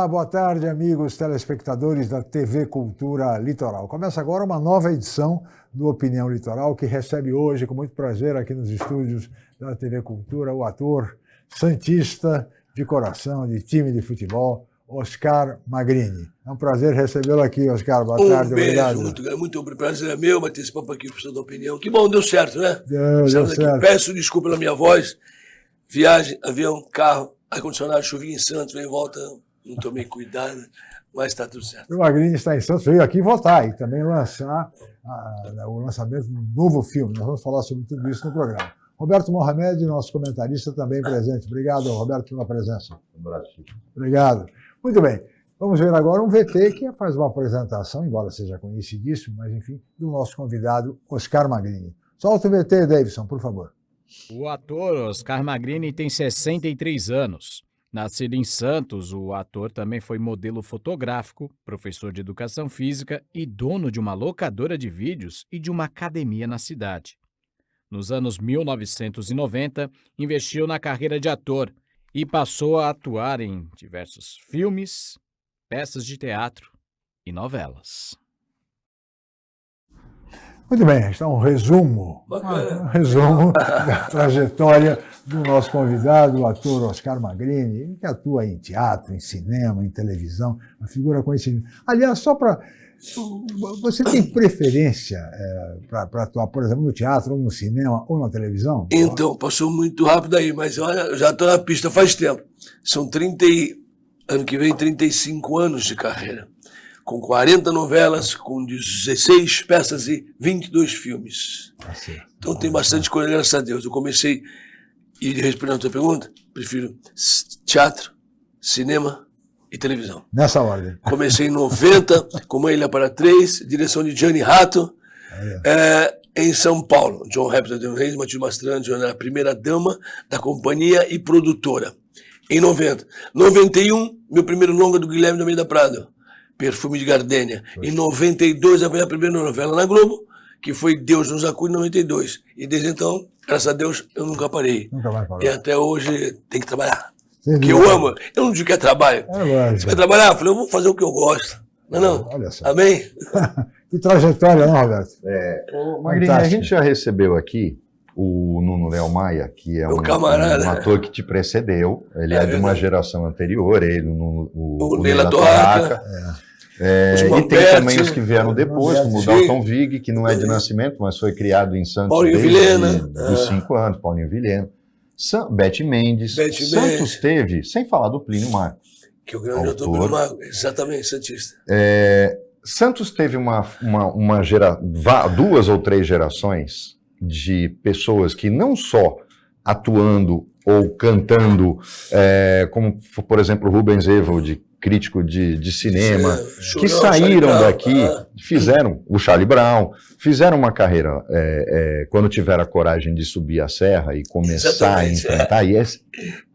Olá, boa tarde, amigos telespectadores da TV Cultura Litoral. Começa agora uma nova edição do Opinião Litoral, que recebe hoje, com muito prazer, aqui nos estúdios da TV Cultura, o ator santista de coração, de time de futebol, Oscar Magrini. É um prazer recebê-lo aqui, Oscar. Boa tarde, obrigado. Muito prazer é meu bater esse papo aqui para o da Opinião. Que bom, deu certo, né? Deu certo. Peço desculpa pela minha voz. Viagem, avião, carro, ar-condicionado, chuvinha em Santos, vem e volta, não tomei cuidado, mas está tudo certo. O Magrini está em Santos, veio aqui votar e também lançar o lançamento de um novo filme. Nós vamos falar sobre tudo isso no programa. Roberto Mohamed, nosso comentarista, também presente. Obrigado, Roberto, pela presença. Obrigado. Muito bem. Vamos ver agora um VT que faz uma apresentação, embora seja conhecidíssimo, mas enfim, do nosso convidado, Oscar Magrini. Solta o VT, Davidson, por favor. O ator Oscar Magrini tem 63 anos. Nascido em Santos, o ator também foi modelo fotográfico, professor de educação física e dono de uma locadora de vídeos e de uma academia na cidade. Nos anos 1990, investiu na carreira de ator e passou a atuar em diversos filmes, peças de teatro e novelas. Muito bem, está um resumo da trajetória do nosso convidado, o ator Oscar Magrini, que atua em teatro, em cinema, em televisão, uma figura conhecida. Aliás, só para... Você tem preferência para atuar, por exemplo, no teatro, ou no cinema, ou na televisão? Então, passou muito rápido aí, mas olha, eu já estou na pista faz tempo. São ano que vem, 35 anos de carreira. Com 40 novelas, com 16 peças e 22 filmes. Então tem bastante coisa, graças a Deus. Eu comecei, e respondendo a tua pergunta, prefiro teatro, cinema e televisão. Nessa ordem. Comecei em 90, com Uma Ilha para Três, direção de Gianni Ratto, em São Paulo. John Raptor Reis, Matilde Mastrangelo, era a primeira dama da companhia e produtora. Em 90. 91, meu primeiro longa do Guilherme de Almeida Prado, Perfume de Gardênia. Em 92, a minha primeira novela na Globo, que foi Deus nos acude, em 92. E desde então, graças a Deus, eu nunca parei. Nunca mais parou. E até hoje tem que trabalhar. Porque eu amo. Eu não digo que é trabalho. Você vai trabalhar? Eu falei, eu vou fazer o que eu gosto. Não? Olha só. Amém? Que trajetória, não, Roberto? Magrini, a gente já recebeu aqui o Nuno Léo Maia, que é um ator que te precedeu. Ele é de uma geração anterior, o Neila Torraca. E tem também os que vieram depois, como o Dalton Vig, que não é de nascimento, mas foi criado em Santos dos 5 anos, Paulinho Vilhena. Beth Mendes. Santos teve, sem falar do Plínio Marcos. Que é o grande ator Plínio Marcos, exatamente, santista. Santos teve duas ou três gerações de pessoas que não só atuando ou cantando, como, por exemplo, Rubens Evald, crítico de cinema, que saíram daqui, fizeram o Charlie Brown, fizeram uma carreira quando tiveram a coragem de subir a serra e começar a enfrentar.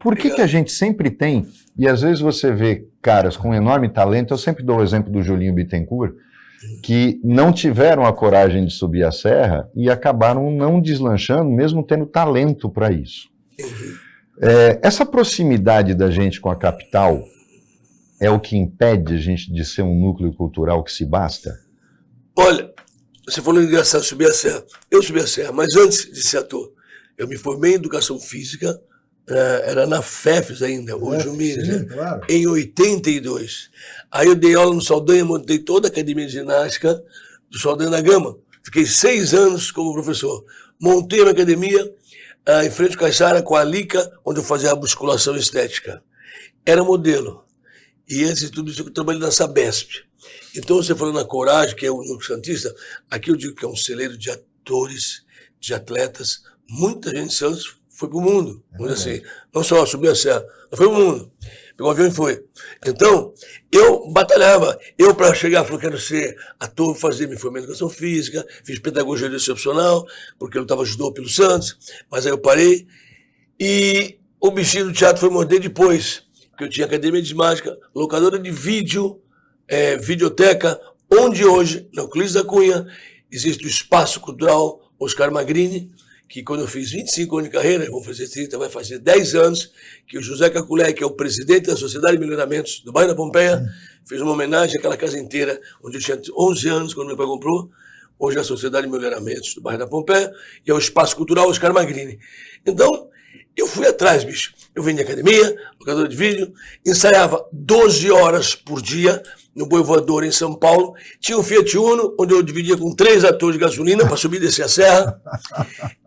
Por que a gente sempre tem, e às vezes você vê caras com enorme talento, eu sempre dou o exemplo do Julinho Bittencourt, que não tiveram a coragem de subir a serra e acabaram não deslanchando, mesmo tendo talento para isso. Essa proximidade da gente com a capital é o que impede a gente de ser um núcleo cultural que se basta? Olha, você falou engraçado, subir a serra. Eu subi a serra, mas antes de ser ator, eu me formei em educação física, era na FEFES ainda, hoje o MIS, né? Claro. Em 82. Aí eu dei aula no Saldanha, montei toda a academia de ginástica do Saldanha da Gama. Fiquei 6 anos como professor. Montei uma academia em frente ao Caixara com a Lica, onde eu fazia a musculação estética. Era modelo. E antes de tudo isso, eu trabalhei na Sabesp. Então, você falando na Coragem, que é o Núcleo Santista, aqui eu digo que é um celeiro de atores, de atletas. Muita gente de Santos foi para o mundo. Assim, não só subiu a serra, mas foi para o mundo. Pegou o avião e foi. Então, eu batalhava. Eu, para chegar, falei, quero ser ator, me formei em educação física, fiz pedagogia excepcional, porque eu estava judô pelo Santos, mas aí eu parei. E o bichinho do teatro foi morder depois, porque eu tinha academia de mágica, locadora de vídeo, videoteca, onde hoje, na Euclides da Cunha, existe o Espaço Cultural Oscar Magrini, que quando eu fiz 25 anos de carreira, vou fazer 30, vai fazer 10 anos, que o José Caculé, que é o presidente da Sociedade de Melhoramentos do bairro da Pompeia, fez uma homenagem àquela casa inteira, onde eu tinha 11 anos quando meu pai comprou. Hoje é a Sociedade de Melhoramentos do bairro da Pompeia, e é o Espaço Cultural Oscar Magrini. Então, eu fui atrás, bicho. Eu vendia academia, locadora de vídeo, ensaiava 12 horas por dia no Boi Voador, em São Paulo. Tinha um Fiat Uno, onde eu dividia com 3 atores de gasolina para subir e descer a serra.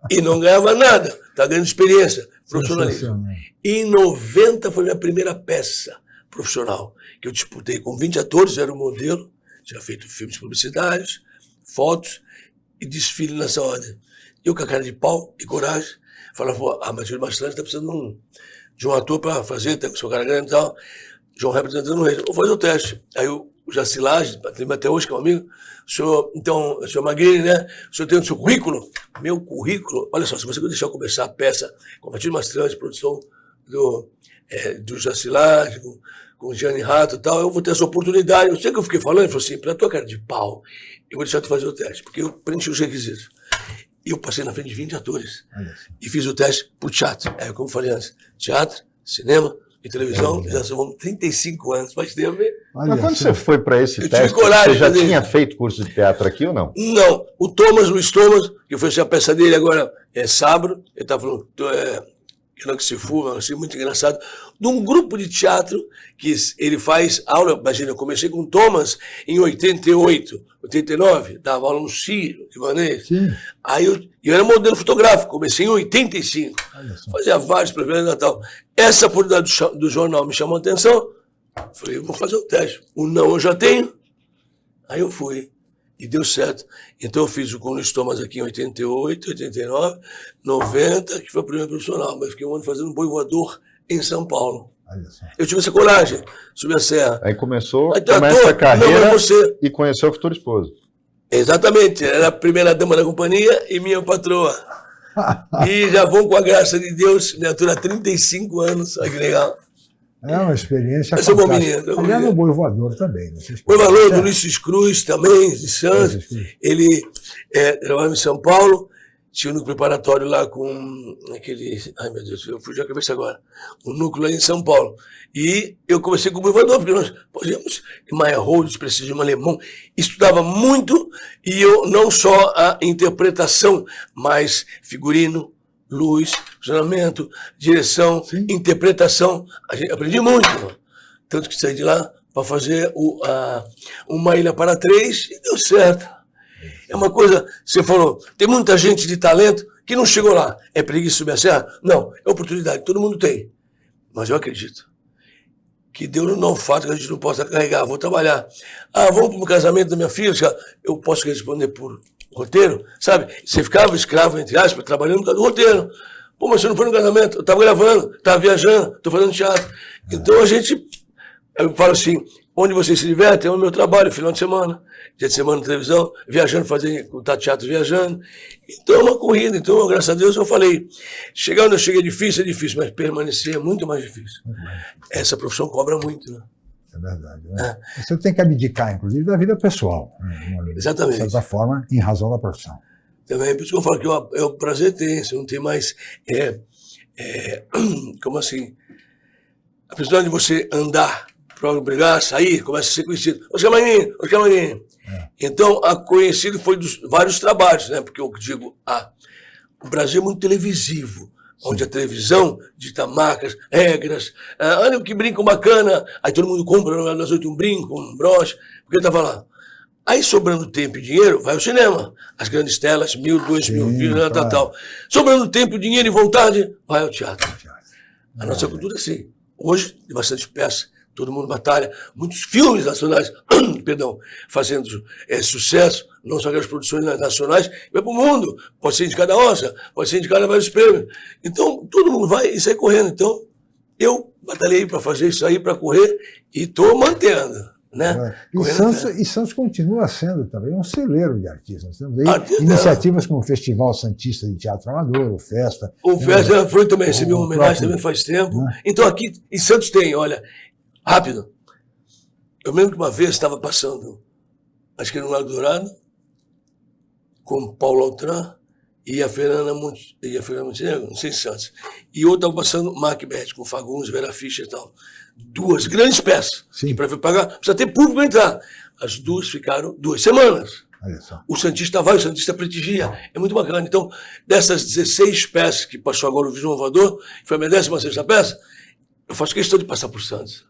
E não ganhava nada. Tá ganhando experiência, profissionalismo. E em 90 foi minha primeira peça profissional, que eu disputei com 20 atores, era o modelo, tinha feito filmes publicitários, fotos e desfile nessa ordem. Eu com a cara de pau e coragem, falava, pô, a Matilde Mastrante está precisando de um ator para fazer, tem com seu cara grande e tal. João representando o Reis, vou fazer o teste. Aí o Jaci Laje, lembra até hoje que é um amigo, o senhor Magrini, né? O senhor tem o seu currículo? Meu currículo? Olha só, se você deixar eu começar a peça com a Matilde Mastrante, produção do Jaci Laje, com o Gianni Rato e tal, eu vou ter essa oportunidade. Eu sei que eu fiquei falando, ele falou assim, pra tua cara de pau, eu vou deixar tu fazer o teste, porque eu preenchi os requisitos. E eu passei na frente de 20 atores. E fiz o teste pro teatro. É como eu falei antes, teatro, cinema e televisão, já são 35 anos, faz tempo. Mas quando você foi para esse eu teste, coragem você já de tinha feito curso de teatro aqui ou não? Não. O Luiz Thomas, que foi a peça dele agora, é sábado, ele tá falando, que não que se fuma, assim, muito engraçado, de um grupo de teatro que ele faz aula. Imagina, eu comecei com o Thomas em 88, 89, dava aula no Ciro, Ivanês. Aí eu era modelo fotográfico, comecei em 85, fazia vários programas de Natal. Essa oportunidade do jornal me chamou a atenção, falei, vou fazer o teste. O não eu já tenho. Aí eu fui. E deu certo. Então eu fiz o com o Luiz Thomas aqui em 88, 89, 90, que foi o primeiro profissional. Mas fiquei um ano fazendo um Boi Voador em São Paulo. Eu tive essa coragem, subi a serra. Aí começa a carreira e conheceu o futuro esposo. Exatamente, era a primeira dama da companhia e minha patroa. E já vão, com a graça de Deus, me atura há 35 anos, olha que legal. É uma experiência fantástica. Bom menino. Aliás, no Boi Voador também. Boi Voador, do Ulisses Cruz também, de Santos. Ele trabalhava em São Paulo, tinha um núcleo preparatório lá com aquele... Ai, meu Deus, eu fugi a cabeça agora. Um núcleo lá em São Paulo. E eu comecei com o Boi Voador, porque nós podíamos, em Maia Holds, Prestígio Alemão, estudava muito, e eu não só a interpretação, mas figurino, luz, funcionamento, direção, interpretação. Aprendi muito. Tanto que saí de lá para fazer Uma Ilha para Três e deu certo. É uma coisa, você falou, tem muita gente de talento que não chegou lá. É preguiça subir a serra? Não, é oportunidade, todo mundo tem. Mas eu acredito que Deus não dá um fato que a gente não possa carregar. Vou trabalhar. Vamos para o casamento da minha filha? Eu posso responder por roteiro, sabe? Você ficava escravo, entre aspas, trabalhando por causa do roteiro. Pô, mas você não foi no casamento? Eu estava gravando, estava viajando, estou fazendo teatro. Então eu falo assim, onde você se diverte é o meu trabalho, final de semana. Dia de semana na televisão, viajando, fazendo teatro viajando. Então é uma corrida. Então, graças a Deus, eu falei, chegar onde eu cheguei é difícil, mas permanecer é muito mais difícil. Essa profissão cobra muito, né? É verdade. Né? Você tem que abdicar, inclusive, da vida pessoal. Exatamente. De certa forma, em razão da profissão. Também, por isso que eu falo que o prazer tem, você não tem mais, como assim, a questão de você andar para brigar, sair, começa a ser conhecido. Oscar Magrini. Então, a conhecido foi dos vários trabalhos, né? Porque eu digo, o Brasil é muito televisivo, onde a televisão dita marcas, regras, olha que brinco bacana, aí todo mundo compra nas 8 um brinco, um broche, porque ele estava lá. Aí, sobrando tempo e dinheiro, vai ao cinema. As grandes telas, 1.000, 2.000, tal. Sobrando tempo, dinheiro e vontade, vai ao teatro. A nossa cultura é assim. Hoje, tem bastante peça, todo mundo batalha. Muitos filmes nacionais, fazendo sucesso, não só aquelas produções nacionais, vai para o mundo. Pode ser indicada a Oscar, pode ser indicada a vários prêmios. Então, todo mundo vai e sai correndo. Então, eu batalhei para fazer isso aí, para correr, e estou mantendo. Né? E Santos continua sendo também um celeiro de artistas. Nós temos aí iniciativas como o Festival Santista de Teatro Amador, o Festa. O Festa foi também, recebeu uma homenagem também faz tempo. Então aqui em Santos tem, olha, rápido. Eu lembro que uma vez estava passando, acho que no Lago Dourado, com Paulo Altran e a Fernanda Montenegro, não sei se Santos. E outro estava passando Macbeth, com Fagundes, Vera Fischer e tal. 2 grandes peças. Sim. Para pagar, precisa ter público para entrar. As 2 ficaram 2 semanas. Olha só. O Santista vai, o Santista prestigia. É muito bacana. Então, dessas 16 peças que passou agora o Visão Voador, que foi a minha 16ª peça, eu faço questão de passar por Santos.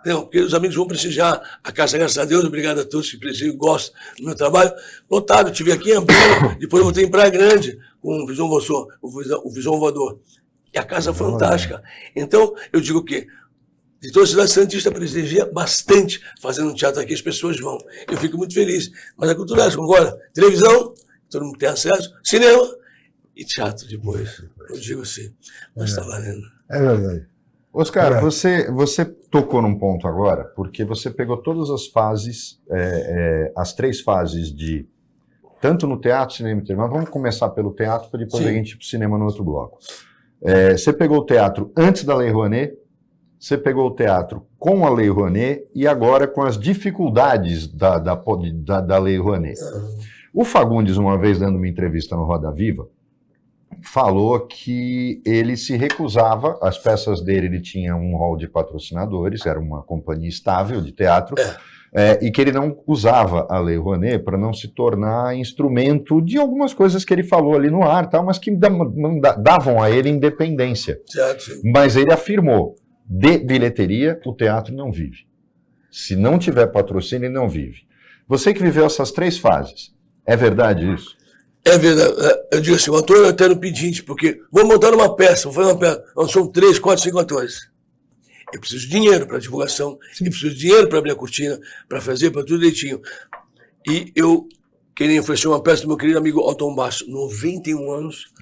Não, porque os amigos vão prestigiar a casa, graças a Deus, obrigado a todos que prestigiam e gostam do meu trabalho. Lotado, eu estive aqui em Amparo, depois eu voltei em Praia Grande com o Visão Voador. E a casa é fantástica. Então, eu digo o quê? De toda a cidade, Santista prestigia bastante fazendo um teatro aqui, as pessoas vão. Eu fico muito feliz. Mas a cultura é essa, agora, televisão, todo mundo tem acesso, cinema e teatro depois. Eu digo assim, mas está valendo. É verdade. Oscar, você tocou num ponto agora, porque você pegou todas as fases, as 3 fases de, tanto no teatro, cinema e televisão, mas vamos começar pelo teatro, para depois a gente ir para o cinema no outro bloco. Você pegou o teatro antes da Lei Rouanet, você pegou o teatro com a Lei Rouanet e agora com as dificuldades da Lei Rouanet. O Fagundes, uma vez dando uma entrevista no Roda Viva, falou que ele se recusava, as peças dele, ele tinha um hall de patrocinadores, era uma companhia estável de teatro, e que ele não usava a Lei Rouanet para não se tornar instrumento de algumas coisas que ele falou ali no ar, mas que davam a ele independência. Certo. Mas ele afirmou, de bilheteria, o teatro não vive. Se não tiver patrocínio, ele não vive. Você que viveu essas 3 fases, é verdade isso? É verdade. Eu digo assim, o ator é eterno pedinte, porque vou montar uma peça, vou fazer uma peça, são 3, 4, 5 atores. Eu preciso de dinheiro para divulgação, eu preciso de dinheiro para abrir a cortina, para fazer, para tudo direitinho. E eu queria oferecer uma peça do meu querido amigo Alton Basso, 91 anos,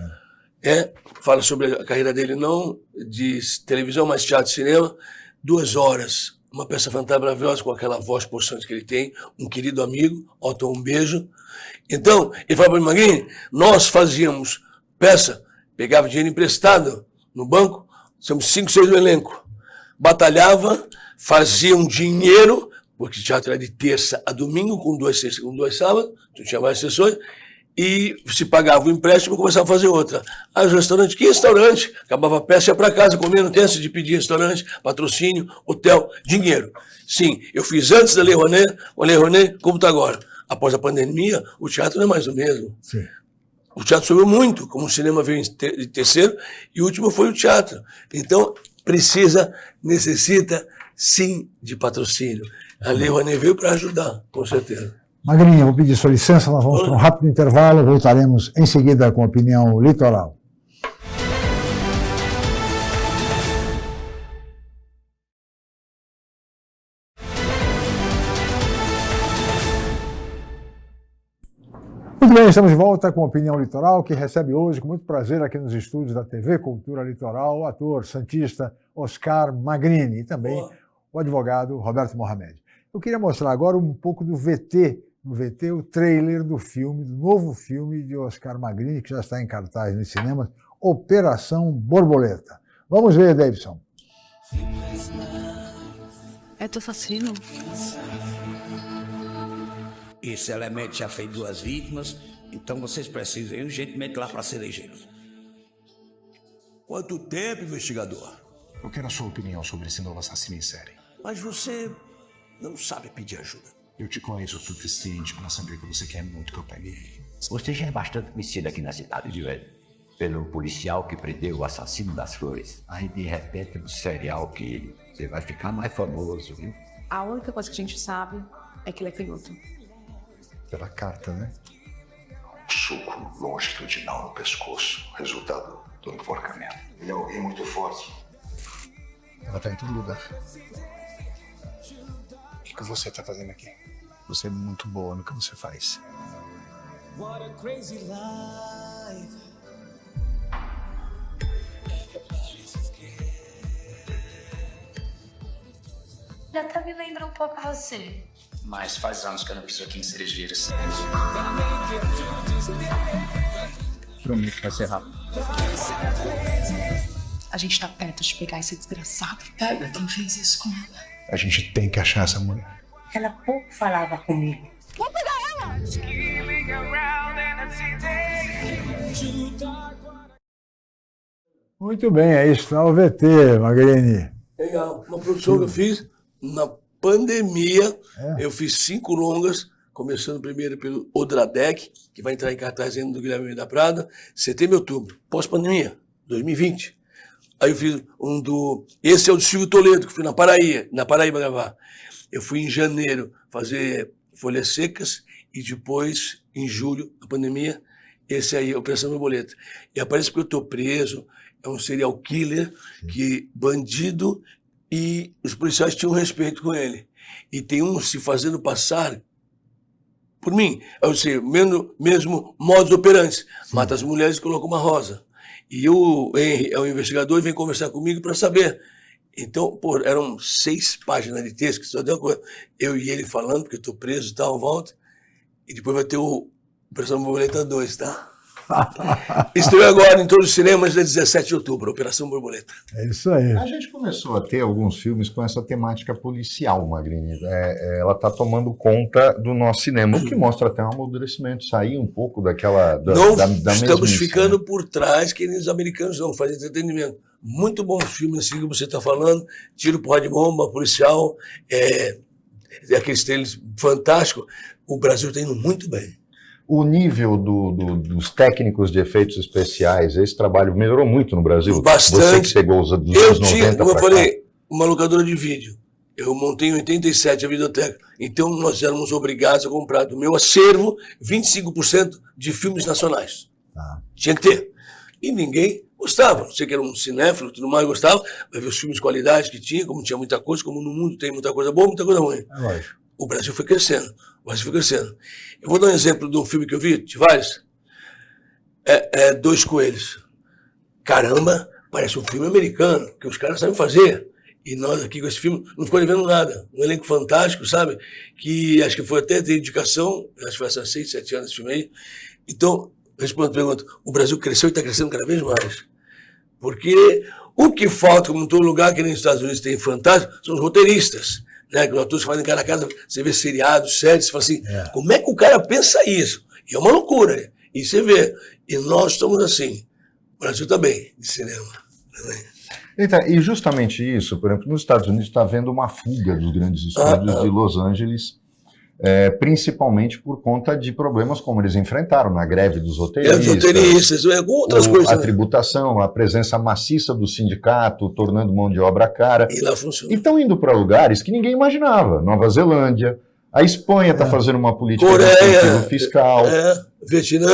fala sobre a carreira dele, não de televisão, mas teatro e cinema, 2 horas, uma peça fantástica, maravilhosa, com aquela voz possante que ele tem, um querido amigo, Alton, um beijo. Então, ele falou para mim, Magrini, nós fazíamos peça, pegava dinheiro emprestado no banco, somos 5, 6 no elenco, batalhava, fazia um dinheiro, porque o teatro era de terça a domingo, com 2 sextas, com 2 sábados, tinha várias sessões, e se pagava o empréstimo e começava a fazer outra. Aí os restaurantes, que restaurante? Acabava a peça, ia para casa, comia, não tem essa de pedir restaurante, patrocínio, hotel, dinheiro. Sim, eu fiz antes da Lei Rouanet, a Lei Rouanet, como está agora. Após a pandemia, o teatro não é mais o mesmo. Sim. O teatro subiu muito, como o cinema veio de terceiro, e o último foi o teatro. Então, necessita, sim, de patrocínio. A Lei Rouanet veio para ajudar, com certeza. Magrinha, vou pedir sua licença, nós vamos para um rápido intervalo, voltaremos em seguida com a opinião litoral. Muito bem, estamos de volta com a Opinião Litoral, que recebe hoje, com muito prazer, aqui nos estúdios da TV Cultura Litoral, o ator santista Oscar Magrini e também o advogado Roberto Mohamed. Eu queria mostrar agora um pouco do VT, no VT, o trailer do filme, do novo filme de Oscar Magrini, que já está em cartaz nos cinemas, Operação Borboleta. Vamos ver, Davidson. É teu assassino? Esse elemento já fez 2 vítimas, então vocês precisam ir urgentemente lá para Cerejeiros. Quanto tempo, investigador? Eu quero a sua opinião sobre esse novo assassino em série. Mas você não sabe pedir ajuda. Eu te conheço o suficiente para saber que você quer muito que eu pegue ele. Você já é bastante conhecido aqui na cidade de Velho, pelo policial que prendeu o assassino das flores. Aí de repente um serial killer. Você vai ficar mais famoso, viu? A única coisa que a gente sabe é que ele é canhoto. Pela carta, né? Um soco longitudinal no pescoço, resultado do enforcamento. Ele é alguém muito forte. Ela tá em todo lugar. O que você tá fazendo aqui? Você é muito boa no que você faz. What a crazy life. Já tá me lembrando um pouco a você. Mas faz anos que eu não piso aqui em Cerejeiros. Prometo que vai ser rápido. A gente tá perto de pegar esse desgraçado. Pega quem fez isso com ela. A gente tem que achar essa mulher. Ela pouco falava comigo. Vou pegar ela! Muito bem, aí está o VT, Magrini. Legal. Uma produção que eu fiz na pandemia. Eu fiz 5 longas, começando primeiro pelo Odradek, que vai entrar em cartaz ainda do Guilherme da Prada, setembro e outubro, pós-pandemia, 2020. Aí eu fiz um do... Esse é o do Silvio Toledo, que fui na Paraíba gravar. Eu fui em janeiro fazer Folhas Secas e depois, em julho, da pandemia, esse aí, Operação Borboleta. E aparece porque eu estou preso, é um serial killer, que bandido e os policiais tinham respeito com ele. E tem um se fazendo passar por mim, eu sei, mesmo modus operandi. Mata as mulheres e coloca uma rosa. E o Henry é o investigador e vem conversar comigo para saber. Então, pô, eram 6 páginas de texto, que só deu uma coisa. Eu e ele falando, porque eu estou preso e tal, volta. E depois vai ter o Operação Borboleta 2, tá? Estreou agora em todos os cinemas, dia 17 de outubro, Operação Borboleta. É isso aí. A gente começou a ter alguns filmes com essa temática policial, Magrini. Ela está tomando conta do nosso cinema, o que mostra até um amadurecimento, sair um pouco daquela... da estamos ficando por trás, que nem os americanos não fazem entretenimento. Muito bons filmes assim que você está falando, Tiro, Porra de Bomba, policial, aqueles trailers fantásticos. O Brasil está indo muito bem. O nível dos técnicos de efeitos especiais, esse trabalho melhorou muito no Brasil? Bastante. Você que chegou dos anos 90 como eu pra falei, cá. uma locadora de vídeo. Eu montei em 87 a videoteca. Então nós éramos obrigados a comprar do meu acervo 25% de filmes nacionais. Tinha que ter. E ninguém gostava. Você que era um cinéfilo, tudo mais, gostava. Vai ver os filmes de qualidade que tinha, como tinha muita coisa, como no mundo tem muita coisa boa, muita coisa ruim. O Brasil foi crescendo. O Brasil foi crescendo. Eu vou dar um exemplo de um filme que eu vi, de vários. Dois Coelhos. Caramba, parece um filme americano, que os caras sabem fazer. E nós aqui com esse filme não ficou devendo nada. Um elenco fantástico, sabe? Que acho que foi até ter indicação, acho que foi há 6, 7 anos esse filme aí. Então, respondo a pergunta, o Brasil cresceu e está crescendo cada vez mais. Porque o que falta, como em todo lugar, que nem nos Estados Unidos tem fantástico, são os roteiristas. Né, que os atores fazem cara a casa, você vê seriados, séries, você fala assim, como é que o cara pensa isso? E é uma loucura, né? E você vê, e nós estamos assim, o Brasil está bem, de cinema. Então, e justamente isso, por exemplo, nos Estados Unidos está havendo uma fuga dos grandes estúdios de Los Angeles, principalmente por conta de problemas como eles enfrentaram na greve dos roteiristas, outras coisas. A tributação, a presença maciça do sindicato, tornando mão de obra cara. E lá funciona. E estão indo para lugares que ninguém imaginava. Nova Zelândia, a Espanha está fazendo uma política de incentivo fiscal. Vietnã,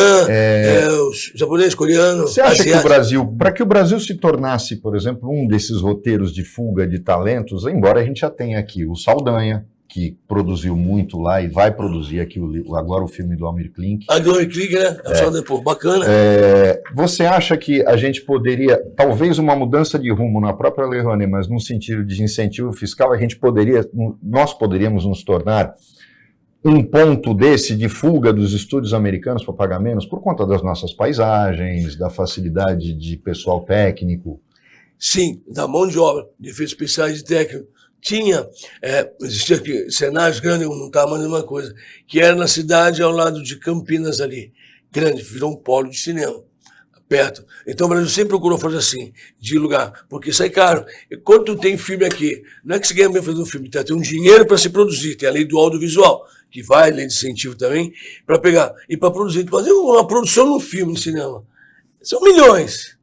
os japoneses, coreanos. Você acha que o Brasil, para que o Brasil se tornasse, por exemplo, um desses roteiros de fuga de talentos, embora a gente já tenha aqui o Saldanha, que produziu muito lá e vai produzir aqui agora o filme do Almir Klink. Do Almir Klink, né? Bacana. Você acha que a gente poderia, talvez uma mudança de rumo na própria Lei Rouanet, mas no sentido de incentivo fiscal, nós poderíamos nos tornar um ponto desse de fuga dos estúdios americanos para pagar menos por conta das nossas paisagens, da facilidade de pessoal técnico? Sim, da mão de obra, de efeitos especiais de técnico. Existia aqui cenários grandes, não estava mais a mesma coisa, que era na cidade ao lado de Campinas ali, grande, virou um polo de cinema, perto. Então o Brasil sempre procurou fazer assim, de lugar, porque sai caro. E quando tu tem filme aqui, não é que se ganha bem fazendo um filme, tem um dinheiro para se produzir, tem a lei do audiovisual, que vai, lei de incentivo também, para pegar, e para produzir, fazer uma produção num filme, no cinema. São milhões.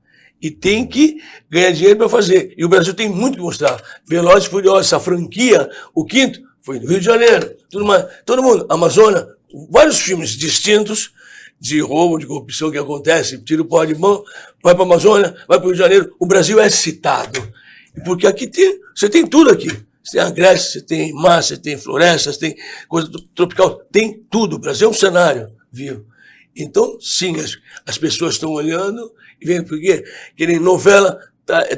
E tem que ganhar dinheiro para fazer. E o Brasil tem muito que mostrar. Velozes e Furiosos, essa franquia, o quinto, foi no Rio de Janeiro. Tudo mais. Todo mundo, Amazônia, vários filmes distintos de roubo, de corrupção que acontece, tira o pó de mão, vai para a Amazônia, vai para o Rio de Janeiro. O Brasil é citado. Porque aqui você tem tudo aqui. Você tem agreste, você tem mar, você tem florestas, tem coisa tropical, tem tudo. O Brasil é um cenário vivo. Então, sim, as pessoas estão olhando e vendo porque nem novela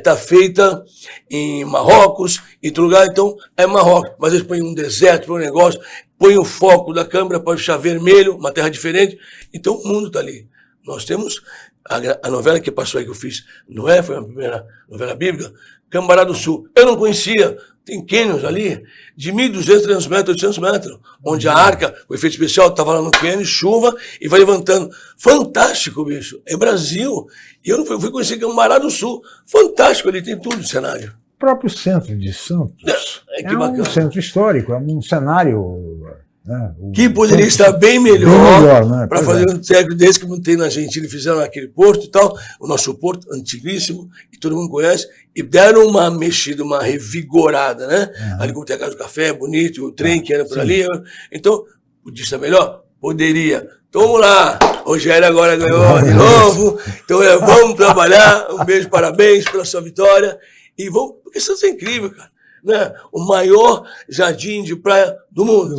tá feita em Marrocos, em outro lugar, então é Marrocos. Mas eles põem um deserto, põem um negócio, põem o foco da câmera para deixar vermelho, uma terra diferente. Então o mundo está ali. Nós temos a novela que passou aí que eu fiz, Noé, foi a primeira novela bíblica, Cambará do Sul. Eu não conhecia. Tem cânions ali de 1.200, 300 metros, 800 metros, onde a arca, o efeito especial, estava lá no cânion, chuva, e vai levantando. Fantástico, bicho. É Brasil. E eu não fui conhecer Cambará do Sul. Fantástico, ali tem tudo o cenário. O próprio centro de Santos é um centro histórico, é um cenário... Né, que poderia estar bem melhor né? Para fazer um técnico desse que não tem na Argentina, fizeram naquele porto e tal, o nosso porto antiquíssimo, e todo mundo conhece, e deram uma mexida, uma revigorada, né? Ali como tem a Casa do Café, bonito, o trem que era por ali. Então, podia estar melhor? Poderia. Então vamos lá, o Rogério agora ganhou de novo, então vamos trabalhar, um beijo, parabéns pela sua vitória, e vamos, porque Santos é incrível, cara. Né? O maior jardim de praia do mundo,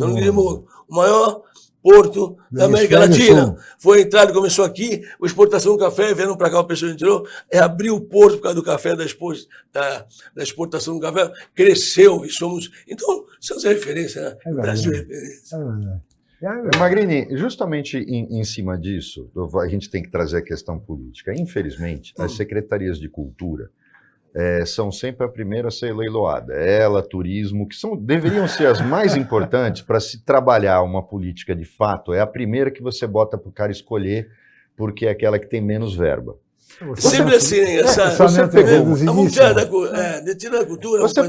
o maior porto da América Latina. Foi entrado, começou aqui, a exportação do café, vieram para cá, o pessoal entrou, abriu o porto por causa do café, da exportação do café, cresceu e somos... Então, Santos é referência, né? O Brasil é referência. Magrini, justamente em cima disso, a gente tem que trazer a questão política. Infelizmente, as secretarias de cultura são sempre a primeira a ser leiloada. Ela, turismo, que deveriam ser as mais importantes para se trabalhar uma política de fato. É a primeira que você bota para o cara escolher, porque é aquela que tem menos verba. Sempre assim, né? Você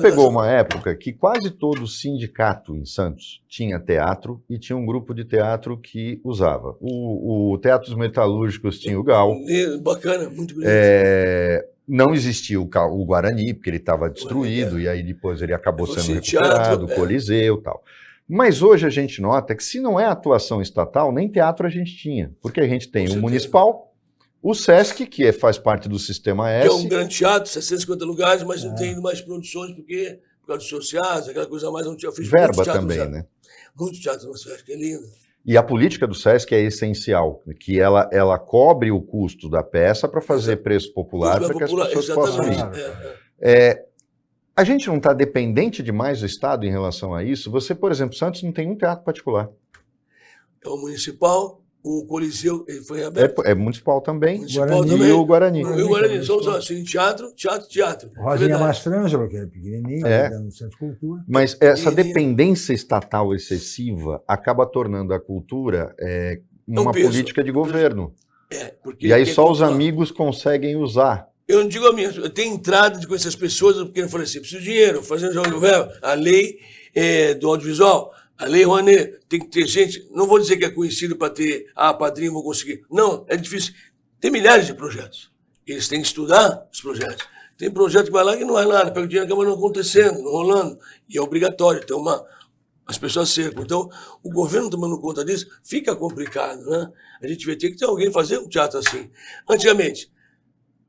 pegou uma uma época que quase todo sindicato em Santos tinha teatro e tinha um grupo de teatro que usava. O Teatro dos Metalúrgicos tinha o GAL. Bacana, muito bonito. Não existia o Guarani, porque ele estava destruído, e aí depois ele acabou sendo recuperado, o Coliseu e tal. Mas hoje a gente nota que se não é atuação estatal, nem teatro a gente tinha. Porque a gente tem o Municipal, o Sesc, que faz parte do Sistema S. Que é um grande teatro, 650 lugares, mas não tem mais produções, porque por causa dos sociais, aquela coisa mais, não tinha feito verba também, né? Muito teatro no Sesc, é lindo. E a política do Sesc é essencial, que ela cobre o custo da peça para fazer preço popular, para que as pessoas possam ir. A gente não está dependente demais do Estado em relação a isso? Você, por exemplo, Santos não tem um teatro particular. É o Municipal, o Coliseu, ele foi aberto. É municipal também, e o Guarani. E o Guarani, somos assim, teatro. Rosinha Mastrangelo, que é pequenininho, no Centro de Cultura. Mas essa dependência estatal excessiva acaba tornando a cultura uma política de governo. E aí só os amigos conseguem usar. Eu não digo a minha, eu tenho entrada de conhecer as pessoas, porque eu falei assim, preciso de dinheiro, fazendo jogo de governo, a lei do audiovisual, a lei Rouanet, tem que ter gente, não vou dizer que é conhecido para ter, padrinho, vou conseguir. Não, é difícil. Tem milhares de projetos. Eles têm que estudar os projetos. Tem projeto que vai lá e não vai nada, pega o dinheiro e acaba não acontecendo, não rolando. E é obrigatório, tem as pessoas cercam. Então, o governo tomando conta disso, fica complicado, né? A gente vai ter que ter alguém fazer um teatro assim. Antigamente,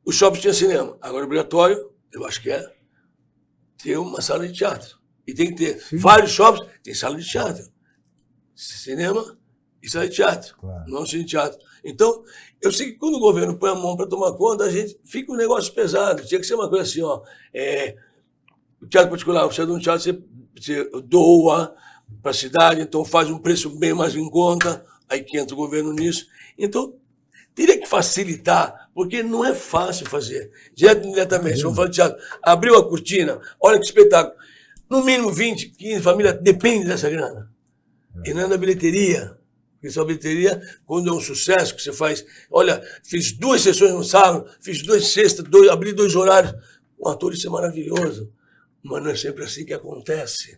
o shopping tinha cinema. Agora é obrigatório, eu acho que ter uma sala de teatro. E tem que ter vários shoppings, tem sala de teatro. Cinema e sala de teatro. Não cine de teatro. Então, eu sei que quando o governo põe a mão para tomar conta, a gente fica um negócio pesado. Tinha que ser uma coisa assim, o teatro particular, você de um teatro, você doa para a cidade, então faz um preço bem mais em conta, aí que entra o governo nisso. Então, teria que facilitar, porque não é fácil fazer. Diretamente, vamos falar de teatro. Abriu a cortina, olha que espetáculo. No mínimo 20, 15 famílias dependem dessa grana. E não é na bilheteria. Porque só a bilheteria, quando é um sucesso, que você faz... Olha, fiz 2 sessões no sábado, fiz 2 sextas, abri 2 horários. Um ator, isso é maravilhoso. Mas não é sempre assim que acontece.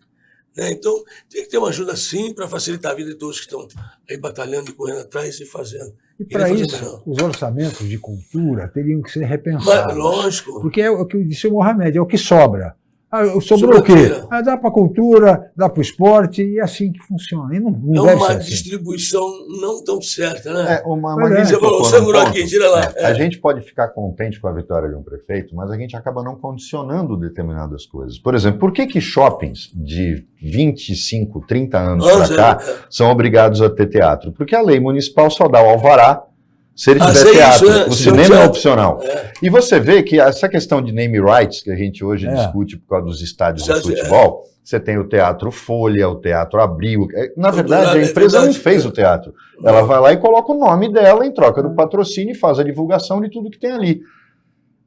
Né? Então, tem que ter uma ajuda sim para facilitar a vida de todos que estão aí batalhando e correndo atrás e fazendo. E para isso, os orçamentos de cultura teriam que ser repensados. Mas, lógico. Porque é o que disse o Mohamed, é o que sobra. Sobrou o quê? Dá para a cultura, dá para o esporte, e é assim que funciona. E não é uma distribuição não tão certa, né? Você falou, segurou aqui, tira lá. A gente pode ficar contente com a vitória de um prefeito, mas a gente acaba não condicionando determinadas coisas. Por exemplo, por que shoppings de 25, 30 anos para cá são obrigados a ter teatro? Porque a lei municipal só dá o alvará se ele tiver teatro. Isso, né? O cinema é opcional. E você vê que essa questão de name rights, que a gente hoje discute por causa dos estádios de futebol, você tem o Teatro Folha, o Teatro Abril. Na verdade, a empresa não fez o teatro. Ela vai lá e coloca o nome dela em troca do patrocínio e faz a divulgação de tudo que tem ali.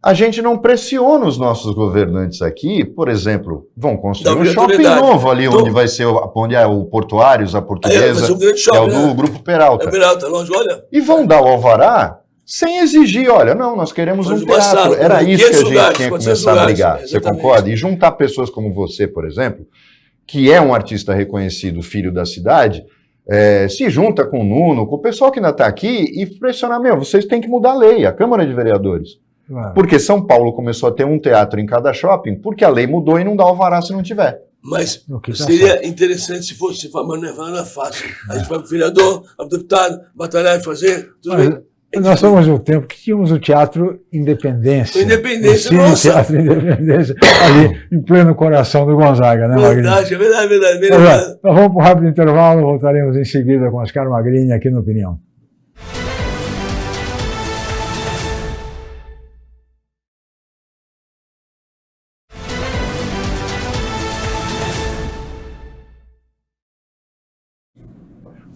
A gente não pressiona os nossos governantes aqui, por exemplo, vão construir um shopping oportunidade. novo ali, onde vai ser onde é o Portuários, a Portuguesa, vai ser um grande que é shopping, o do né? Grupo Peralta. É Peralta, lógico, olha. E vão dar o alvará sem exigir, olha, não, nós queremos Faz um uma teatro. sala, Era isso que a 500 gente lugares, tinha que 400 começar a lugares, brigar, você exatamente. concorda? E juntar pessoas como você, por exemplo, que é um artista reconhecido, filho da cidade, se junta com o Nuno, com o pessoal que ainda está aqui e pressionar, vocês têm que mudar a lei, a Câmara de Vereadores. Claro. Porque São Paulo começou a ter um teatro em cada shopping, porque a lei mudou e não dá alvará se não tiver. Mas tá seria certo. interessante se fosse, mas não é fácil. A gente vai para o vereador, vai para o deputado, batalhar e fazer, tudo bem. Nós somos um tempo que tínhamos o Teatro Independência. Independência, o nossa. Teatro Independência, ali em pleno coração do Gonzaga, né, Magrini? Verdade, é verdade. Nós vamos para um rápido intervalo, voltaremos em seguida com Oscar Magrini aqui no Opinião.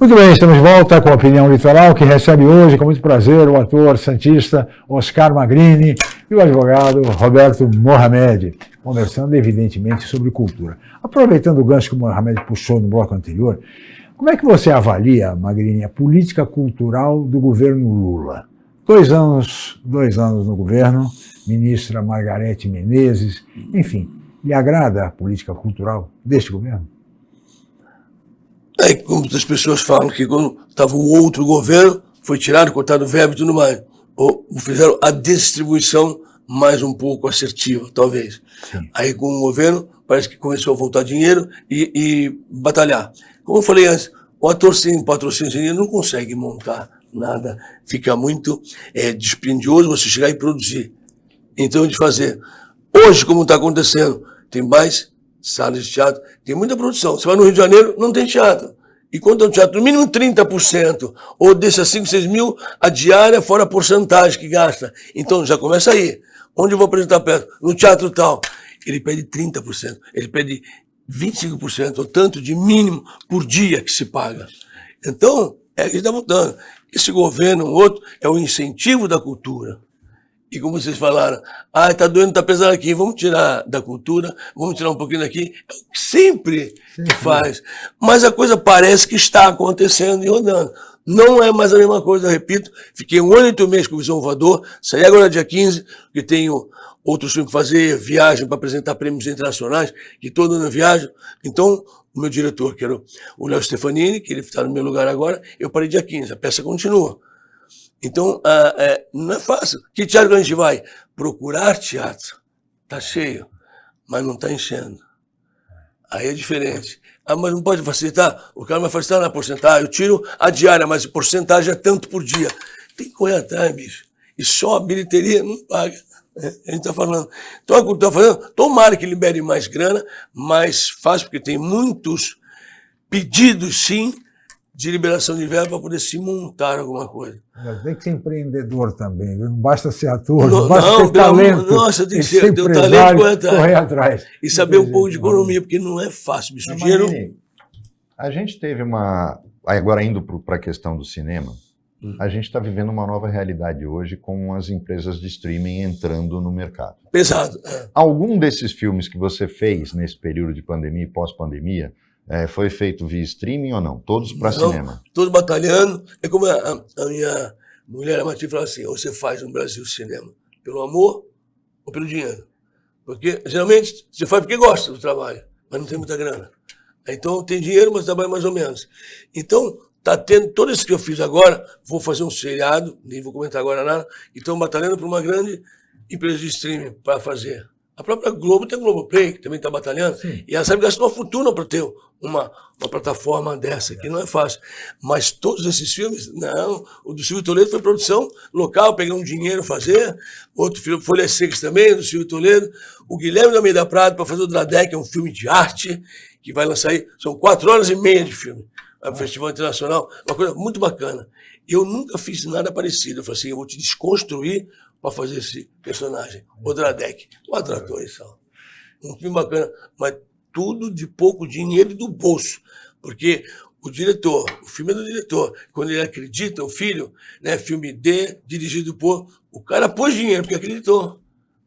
Muito bem, estamos de volta com a Opinião Litoral, que recebe hoje, com muito prazer, o ator santista Oscar Magrini e o advogado Roberto Mohamed, conversando evidentemente sobre cultura. Aproveitando o gancho que o Mohamed puxou no bloco anterior, como é que você avalia, Magrini, a política cultural do governo Lula? 2 anos no governo, ministra Margarete Menezes, enfim, lhe agrada a política cultural deste governo? Aí, como as pessoas falam que quando estava o outro governo, foi tirado, cortado o verbo e tudo mais. Ou fizeram a distribuição mais um pouco assertiva, talvez. Sim. Aí, com o governo, parece que começou a voltar dinheiro e batalhar. Como eu falei antes, o ator sem patrocínio, sem dinheiro, não consegue montar nada. Fica muito dispendioso você chegar e produzir. Então, de fazer. Hoje, como está acontecendo, tem mais salas de teatro, tem muita produção. Você vai no Rio de Janeiro, não tem teatro. E quando tem teatro, no mínimo 30%, ou desses 5, 6 mil, a diária fora a porcentagem que gasta. Então já começa aí. Onde eu vou apresentar peça? No teatro tal. Ele pede 30%, ele pede 25%, ou tanto de mínimo por dia que se paga. Então, é que está voltando. Esse governo, o outro, é o incentivo da cultura. E como vocês falaram, está doendo, está pesado aqui, vamos tirar da cultura, vamos tirar um pouquinho daqui. É o que sempre faz. Mas a coisa parece que está acontecendo e rodando. Não é mais a mesma coisa, eu repito. Fiquei 1 ano e 8 meses com o Visão Voador, saí agora dia 15, que tenho outros filmes para fazer, viagem para apresentar prêmios internacionais, que todo ano eu viajo. Então, o meu diretor, que era o Léo Stefanini, que ele está no meu lugar agora, eu parei dia 15, a peça continua. Então, não é fácil. Que teatro que a gente vai? Procurar teatro. Está cheio, mas não está enchendo. Aí é diferente. Mas não pode facilitar? O cara vai facilitar na porcentagem. Eu tiro a diária, mas a porcentagem é tanto por dia. Tem que correr atrás, bicho. E só a bilheteria não paga. A gente está falando. Então, o que eu estou falando, tomara que libere mais grana, mais fácil, porque tem muitos pedidos, sim, de liberação de verba para poder se montar alguma coisa. Tem que ser empreendedor também, não basta ser ator, não basta ter talento. Nossa, tem que ter o talento e correr atrás. E saber um pouco de economia, porque não é fácil, bicho. Dinheiro... A gente teve agora indo para a questão do cinema, a gente está vivendo uma nova realidade hoje com as empresas de streaming entrando no mercado. Pesado. Algum desses filmes que você fez nesse período de pandemia e pós-pandemia, foi feito via streaming ou não? Todos para cinema? Todos batalhando. É como a minha mulher, a Matilde, fala assim, ou você faz no Brasil cinema pelo amor ou pelo dinheiro. Porque, geralmente, você faz porque gosta do trabalho, mas não tem muita grana. Então, tem dinheiro, mas trabalha mais ou menos. Então, está tendo, todo isso que eu fiz agora, vou fazer um seriado, nem vou comentar agora nada, e estão batalhando por uma grande empresa de streaming para fazer. A própria Globo tem o Globoplay, que também está batalhando, sim. E ela sabe que gastou uma fortuna para ter uma plataforma dessa, que não é fácil. Mas todos esses filmes, não. O do Silvio Toledo foi produção local, pegar um dinheiro fazer. Outro filme, Folhas Secas também, do Silvio Toledo. O Guilherme da Almeida Prado para fazer o Dradec, é um filme de arte, que vai lançar aí, são 4 horas e meia de filme. Vai para o Festival Internacional, uma coisa muito bacana. Eu nunca fiz nada parecido. Eu falei assim, eu vou te desconstruir para fazer esse personagem, o Dradec. 4 atores só. Um filme bacana, mas tudo de pouco dinheiro e do bolso. Porque o diretor, o filme é do diretor, quando ele acredita, o filho, né, filme dirigido por... O cara pôs dinheiro porque acreditou.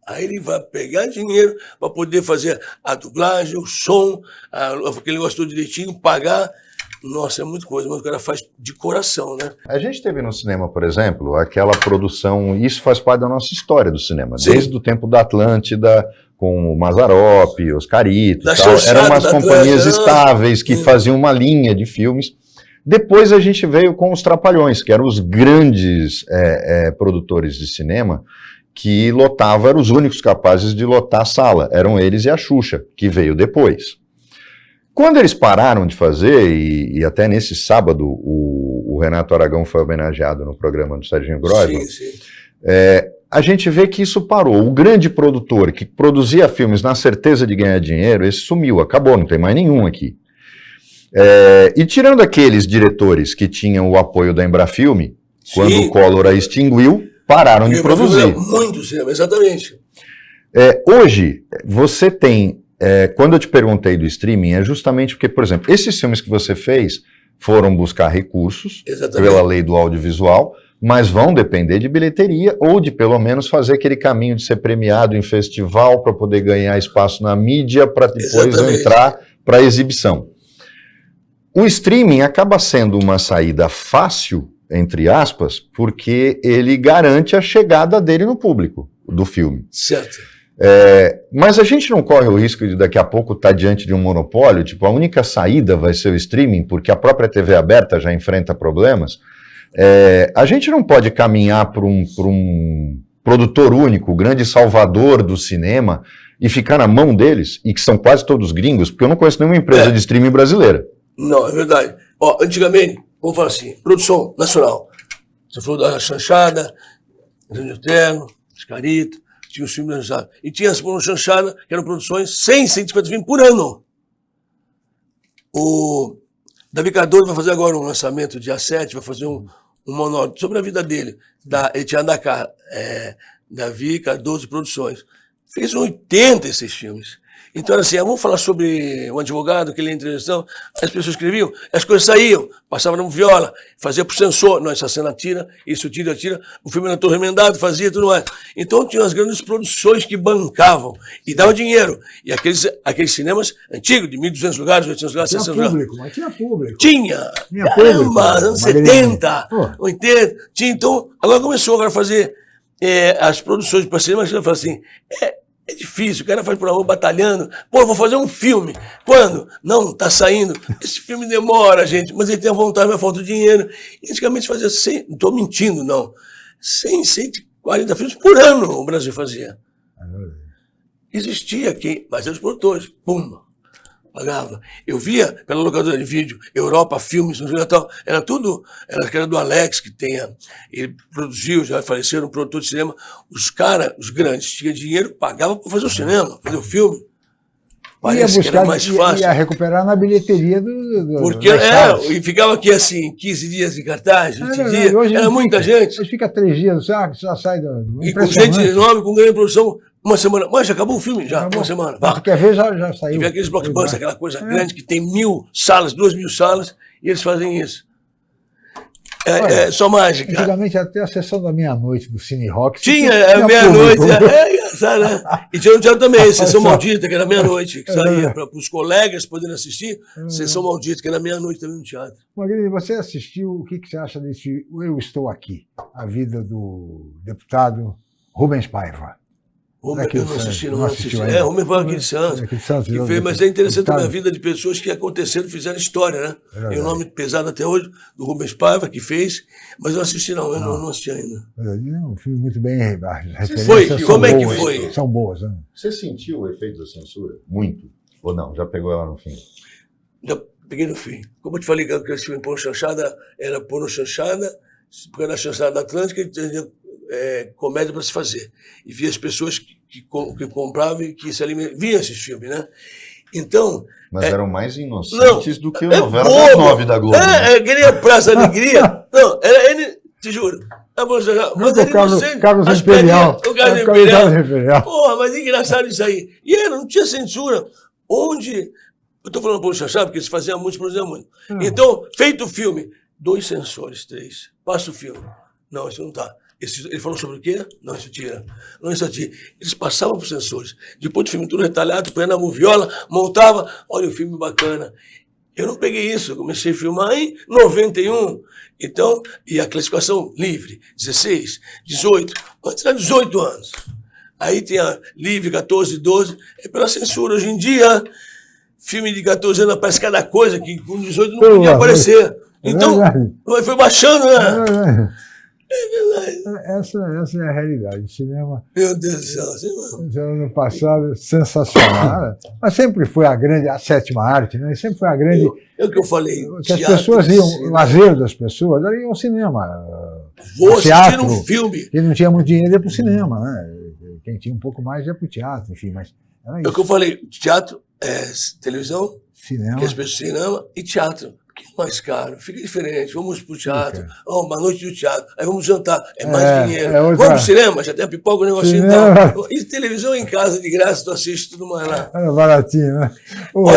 Aí ele vai pegar dinheiro para poder fazer a dublagem, o som, aquele negócio todo direitinho, pagar. Nossa, é muita coisa, mas o cara faz de coração, né? A gente teve no cinema, por exemplo, aquela produção, isso faz parte da nossa história do cinema, Sim. desde o tempo da Atlântida, com o Mazzaropi, Oscarito, Da tal. chanchada Eram umas da companhias Atlântida, estáveis que faziam uma linha de filmes. Depois a gente veio com os Trapalhões, que eram os grandes produtores de cinema, que lotavam, eram os únicos capazes de lotar a sala, eram eles e a Xuxa, que veio depois. Quando eles pararam de fazer, e até nesse sábado o Renato Aragão foi homenageado no programa do Serginho Groisman, a gente vê que isso parou. O grande produtor que produzia filmes na certeza de ganhar dinheiro, esse sumiu, acabou, não tem mais nenhum aqui. E tirando aqueles diretores que tinham o apoio da Embrafilme, quando o Collor a extinguiu, pararam de produzir. Muito cinema, exatamente. Hoje, você tem... quando eu te perguntei do streaming, é justamente porque, por exemplo, esses filmes que você fez foram buscar recursos pela lei do audiovisual, mas vão depender de bilheteria ou de pelo menos fazer aquele caminho de ser premiado em festival para poder ganhar espaço na mídia para depois entrar para a exibição. O streaming acaba sendo uma saída fácil, entre aspas, porque ele garante a chegada dele no público do filme. Certo. Mas a gente não corre o risco de daqui a pouco estar diante de um monopólio, tipo, a única saída vai ser o streaming, porque a própria TV aberta já enfrenta problemas. A gente não pode caminhar para um produtor único, o grande salvador do cinema, e ficar na mão deles, e que são quase todos gringos, porque eu não conheço nenhuma empresa de streaming brasileira. Não, é verdade. Antigamente, vamos falar assim, produção nacional. Você falou da Chanchada, Grande Eterno, Oscarito, tinha os filmes lançados. E tinha as Chanchada, que eram produções 100, 150 filmes por ano. O Davi Cardoso vai fazer agora um lançamento, dia 7, vai fazer um monólogo sobre a vida dele. Ele tinha Davi Cardoso Produções. Fez 80 esses filmes. Então, assim, vamos falar sobre um advogado que ele ia em entrevistão, as pessoas escreviam, as coisas saíam, passavam no viola, fazia pro censor, não, essa cena tira, isso tira, o filme era todo remendado, fazia tudo mais. Então, tinha as grandes produções que bancavam e davam dinheiro. E aqueles cinemas antigos, de 1.200 lugares, 800 lugares, 600 lugares. Mas tinha público. Tinha público. Anos 70, 80, tinha. Então, agora começou a fazer as produções para cinema, você fala assim, é difícil, o cara faz por rua batalhando. Pô, vou fazer um filme. Quando? Não, tá saindo. Esse filme demora, gente, mas ele tem a vontade, mas falta o dinheiro. E antigamente fazia 100, não estou mentindo, não. 100, 140 filmes por ano o Brasil fazia. Existia aqui, mas eram os produtores. Pum, pagava. Eu via pela locadora de vídeo, Europa Filmes, no Natal, era tudo, era do Alex, que ele produziu, já faleceram, um produtor de cinema. Os caras, os grandes, tinham dinheiro, pagavam para fazer o cinema, fazer o filme. Parece que era mais fácil. Ia recuperar na bilheteria porque e ficava aqui assim, 15 dias de cartaz, 20 dias, hoje era muita gente. Hoje fica 3 dias, já sai do... E com gente enorme, com grande produção, uma semana. Mas já acabou o filme, já, uma semana. Tu quer ver, já saiu. E vê aqueles blockbusters, aquela coisa grande que tem 1.000 salas, 2.000 salas, e eles fazem isso. Só mágica. Antigamente até a sessão da meia-noite do Cine Rock. Tinha meia-noite, engraçado, né? E tinha no teatro também, Sessão Maldita, que era meia-noite, que saía para os colegas poderem assistir. Sessão Maldita, que era meia-noite também no teatro. Magrini, você assistiu, o que você acha desse Eu Estou Aqui? A vida do deputado Rubens Paiva. Eu não assisti, não assisti. Rubens Paiva aqui de Santos. Mas é interessante também a vida de pessoas que aconteceram, fizeram história, né? Tem um nome pesado até hoje, do Rubens Paiva, que fez, mas eu não assisti, não. Eu não assisti ainda. É um filme muito bem. Como é que foi? São boas, né? Você sentiu o efeito da censura? Muito? Ou não? Já pegou ela no fim? Já peguei no fim. Como eu te falei que esse filme Porno Chanchada era Porno Chanchada, porque era a Chanchada da Atlântica, comédia para se fazer. E via as pessoas que compravam e que se alimentavam, viam esses filmes, né? Então... Mas eram mais inocentes do que a novela das 9 da Globo. Queria Praça Alegria. Não, era ele, te juro. Mas era inocente. Carlos Imperial. O Carlos Imperial. Porra, mas engraçado isso aí. E não tinha censura. Onde... Eu estou falando por Chachá, porque eles faziam muito, produziam muito. Então, feito o filme, 2 censores, 3. Passa o filme. Não, isso não tá. Ele falou sobre o quê? Não, isso tira. Não, isso tira. Eles passavam para os sensores. Depois do filme tudo retalhado, põe na moviola, montava, olha o filme bacana. Eu não peguei isso, eu comecei a filmar em 91. Então, e a classificação livre, 16, 18, antes era 18 anos. Aí tem a livre, 14, 12, é pela censura. Hoje em dia, filme de 14 anos aparece cada coisa que com 18 não podia aparecer. Então, foi baixando, né? Essa é a realidade. O cinema. Meu Deus do céu. No passado, sensacional. Mas sempre foi a sétima arte, né? Sempre foi a grande. É o que eu falei. Que as pessoas iam, o lazer das pessoas era ir ao cinema. Vou assistir um filme. Quem não tinha muito dinheiro ia para o cinema, né? Quem tinha um pouco mais ia para o teatro, enfim. Mas era isso. É o que eu falei. Teatro, televisão, cinema. Que as pessoas, cinema e teatro. O que é mais caro? Fica diferente. Vamos pro teatro. Uma noite de teatro. Aí vamos jantar. É mais dinheiro. Vamos pro cinema, já tem a pipoca, o negocinho e tal. E televisão em casa, de graça, tu assiste tudo mais lá. Era baratinho, né?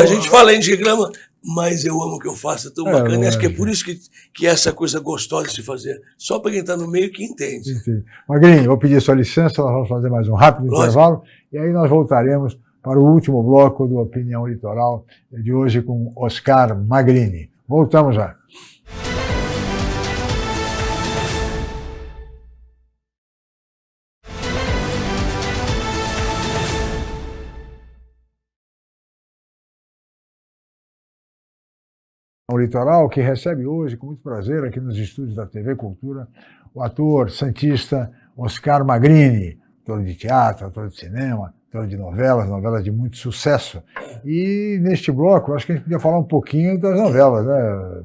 A gente fala, a gente reclama, mas eu amo o que eu faço, é tão bacana. E acho que é por isso que essa coisa gostosa de se fazer. Só para quem está no meio que entende. Enfim. Magrinho, vou pedir sua licença, nós vamos fazer mais um rápido intervalo. E aí nós voltaremos para o último bloco do Opinião Litoral de hoje com Oscar Magrini. Voltamos já. O Litoral, que recebe hoje, com muito prazer, aqui nos estúdios da TV Cultura, o ator santista Oscar Magrini, ator de teatro, ator de cinema, ator de novelas de muito sucesso. E neste bloco, acho que a gente podia falar um pouquinho das novelas, né?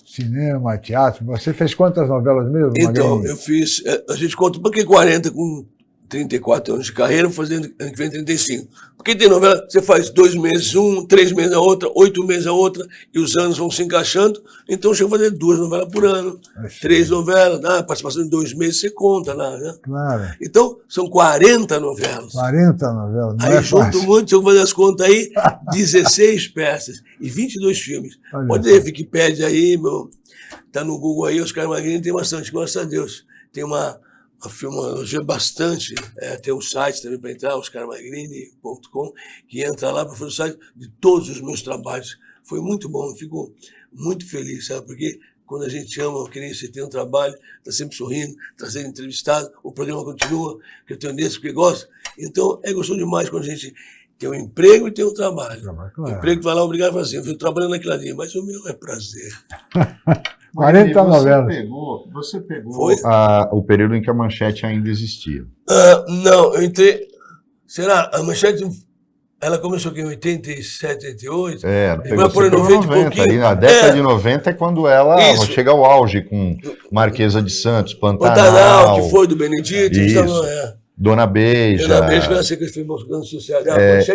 Cinema, teatro. Você fez quantas novelas mesmo, Então, Magrini? eu fiz, a gente conta por que 40 com 34 anos de carreira, fazendo ano que vem 35. Porque tem novela, você faz 2 meses 3 meses a outra, 8 meses a outra, e os anos vão se encaixando, então chega a fazer 2 novelas por ano, 3 novelas, participação de 2 meses você conta lá, né? Claro. Então, são 40 novelas. 40 novelas, não aí é junto fácil. muito, se eu fazer as contas aí, 16 peças e 22 filmes. Olha Pode ver, Wikipédia aí, tá no Google aí, Oscar Magrini tem bastante, graças a Deus. Tem uma filmologia bastante, tem um site também para entrar, oscarmagrini.com, que entra lá para fazer o site de todos os meus trabalhos. Foi muito bom, eu fico muito feliz, sabe? Porque quando a gente ama, que nem você tem um trabalho, está sempre sorrindo, está sendo entrevistado, o programa continua, que eu tenho desse porque gosto. Então, é gostoso demais quando a gente tem um emprego e tem um trabalho. Claro. O emprego que vai lá, obrigado a fazer, eu estou trabalhando naquilo ali, mas o meu é prazer. 40 novelas. Você pegou o período em que a Manchete ainda existia. Não, eu entrei. Será? A Manchete, ela começou aqui em 87, 88. Pegou por 90. Aí na década de 90 é quando ela chega ao auge com Marquesa de Santos, Pantanal. Que foi do Benedito. Dona Beija. Dona Beija foi assim que fez mostrando social.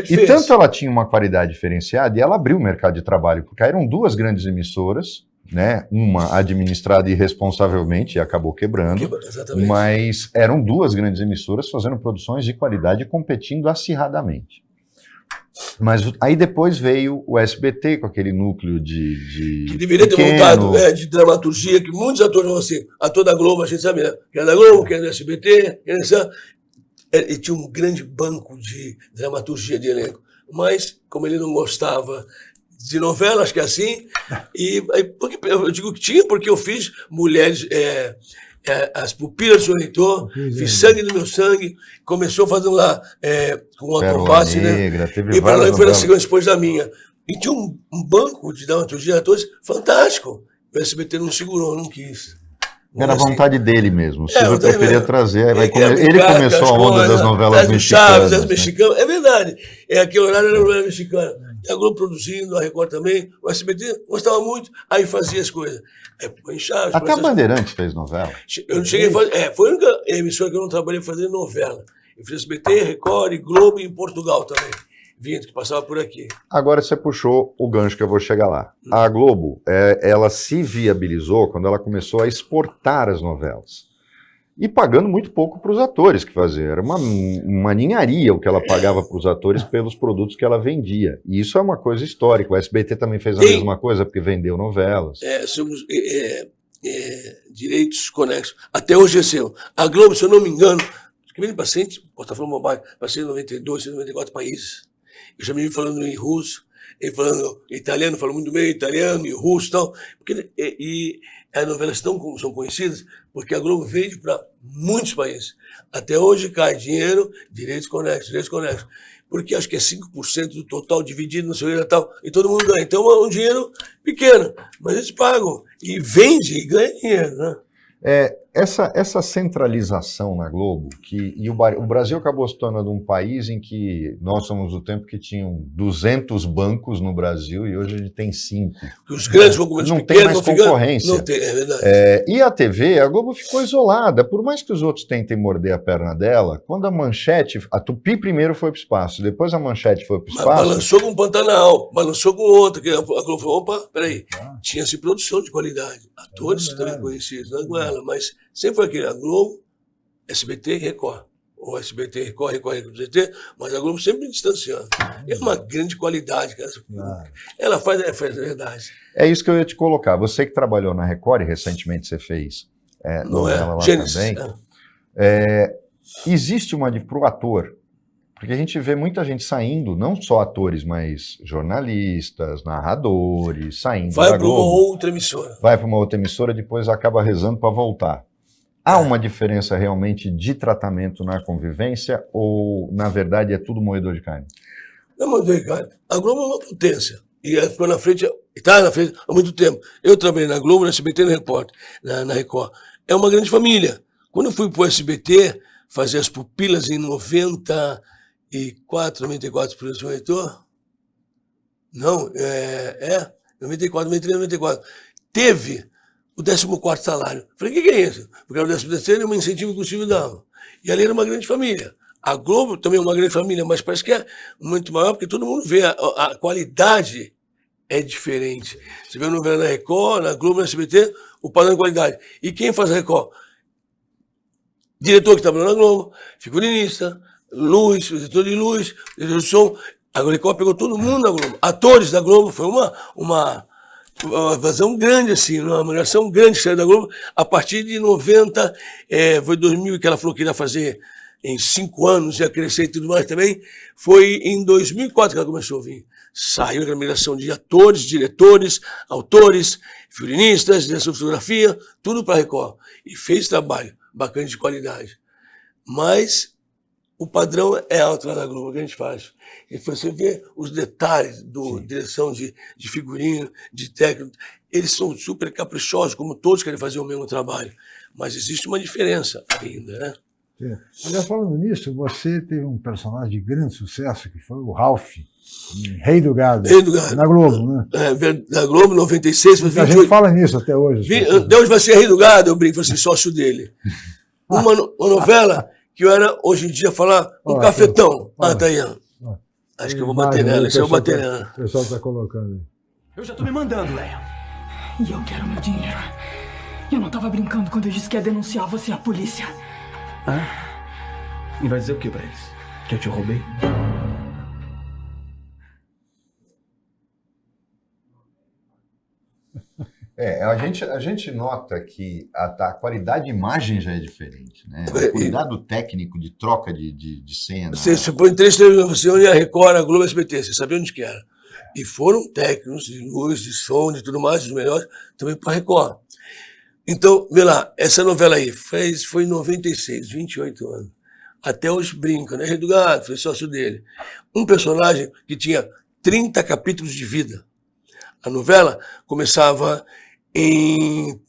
E tanto ela tinha uma qualidade diferenciada, e ela abriu o mercado de trabalho, porque eram 2 grandes emissoras, né? Uma administrada irresponsavelmente e acabou quebrando, mas eram 2 grandes emissoras fazendo produções de qualidade e competindo acirradamente. Mas aí depois veio o SBT com aquele núcleo que deveria ter montado de dramaturgia, que muitos atores vão assim, ator da Globo, a gente sabe, né? Que é da Globo, que é do SBT, ele tinha um grande banco de dramaturgia de elenco, mas como ele não gostava de novela, acho que é assim, porque eu digo que tinha, porque eu fiz Mulheres, As Pupilas do Seu Leitor, fiz Sangue do Meu Sangue, começou fazendo lá com o Autopasse, né? E para lá foi na segunda, depois da minha. E tinha um banco de dramaturgia de atores fantástico. O SBT não segurou, não quis. Era a vontade dele mesmo. O Silvio preferia trazer. Ele começou a onda das novelas mexicanas. As mexicanas. É verdade. Aquele horário era novela mexicana. A Globo produzindo, a Record também. O SBT gostava muito, aí fazia as coisas. Chaves, até a Bandeirantes fez novela. Eu não cheguei a fazer. Foi a única emissora que eu não trabalhei fazendo novela. Eu fiz SBT, Record, Globo e em Portugal também. Que passava por aqui. Agora você puxou o gancho que eu vou chegar lá. A Globo, ela se viabilizou quando ela começou a exportar as novelas. E pagando muito pouco para os atores que faziam. Era uma ninharia o que ela pagava para os atores pelos produtos que ela vendia. E isso é uma coisa histórica. O SBT também fez a mesma coisa, porque vendeu novelas. direitos conexos. Até hoje é seu. A Globo, se eu não me engano, que vem de paciente, posso estar falando bobagem, passei em 92, 94 países. Eu já me vi falando em russo, ele falando italiano, falo muito bem italiano e russo e tal. E as novelas são conhecidas porque a Globo vende para muitos países. Até hoje cai dinheiro, direitos conexos. Porque acho que é 5% do total dividido no seu tal, e todo mundo ganha. Então é um dinheiro pequeno, mas eles pagam e vende e ganha dinheiro, né? Essa centralização na Globo, o Brasil acabou se tornando um país em que nós somos do tempo que tinham 200 bancos no Brasil e hoje a gente tem 5. Os grandes vão comer não tem mais concorrência. Não tem, é verdade. E a TV, a Globo ficou isolada. Por mais que os outros tentem morder a perna dela, quando a Manchete, a Tupi primeiro foi para o espaço, depois a Manchete foi para o espaço. Balançou com o Pantanal, balançou com outra, que a Globo falou, opa, peraí, tinha-se produção de qualidade. Atores também conhecidos, não é com ela, mas sempre foi aquele, a Globo, SBT e Record. Ou SBT, Record, SBT, mas a Globo sempre distanciando. É uma grande qualidade, cara. Ela faz a verdade. É isso que eu ia te colocar. Você que trabalhou na Record, e recentemente você fez novela lá Gênesis, também. Existe uma para o ator, porque a gente vê muita gente saindo, não só atores, mas jornalistas, narradores, saindo da Globo. Vai para uma outra emissora. Vai para uma outra emissora, depois acaba rezando para voltar. Há uma diferença realmente de tratamento na convivência ou, na verdade, é tudo moedor de carne? Não é moedor de carne. A Globo é uma potência. E ela ficou na frente, está na frente há muito tempo. Eu trabalhei na Globo, na SBT, na Record. É uma grande família. Quando eu fui para o SBT fazer as pupilas em 94, por isso, Heitor? Não, 94, 93, 94. Teve o 14º salário. Falei, o que é isso? Porque era o 13º e um incentivo que o Silvio dava. E ali era uma grande família. A Globo também é uma grande família, mas parece que é muito maior, porque todo mundo vê, a qualidade é diferente. Você vê a novela na Record, na Globo, na SBT, o padrão de qualidade. E quem faz a Record? Diretor que trabalhou na Globo, figurinista, luz, diretor de luz, diretor de som. A Record pegou todo mundo na Globo. Atores da Globo, foi uma vazão grande, assim, uma migração grande que saiu da Globo. A partir de 90, foi 2000 que ela falou que ia fazer em 5 anos, ia crescer e tudo mais também. Foi em 2004 que ela começou a vir. Saiu aquela migração de atores, diretores, autores, figurinistas, direção de fotografia, tudo para a Record. E fez trabalho bacana de qualidade. Mas o padrão é alto lá na Globo, que a gente faz. E você vê os detalhes da direção de figurino, de técnico, eles são super caprichosos, como todos querem fazer o mesmo trabalho. Mas existe uma diferença ainda, né? Aliás, falando nisso, você teve um personagem de grande sucesso, que foi o Ralph, Rei do Gado, na Globo, né? Na Globo, 96, a gente fala nisso até hoje. Deus vai ser Rei do Gado, eu brinco, vai ser sócio dele. Uma novela que eu era, hoje em dia, falar um cafetão. Tá aí. Acho que eu vou bater nela, eu vou bater nela. O pessoal está colocando aí. Eu já tô me mandando, Léo. E eu quero meu dinheiro. Eu não tava brincando quando eu disse que ia denunciar você à polícia. E vai dizer o que pra eles? Que eu te roubei? A gente nota que a qualidade de imagem já é diferente, né? O cuidado técnico de troca de cena. Você põe 3 televisões, você olha a Record, a Globo, a SBT, você sabia onde que era. E foram técnicos de luz, de som, de tudo mais, os melhores, também para a Record. Então, vê lá, essa novela aí foi em 96, 28 anos. Até hoje brinca, né? Rei do Gado, foi sócio dele. Um personagem que tinha 30 capítulos de vida. A novela começava em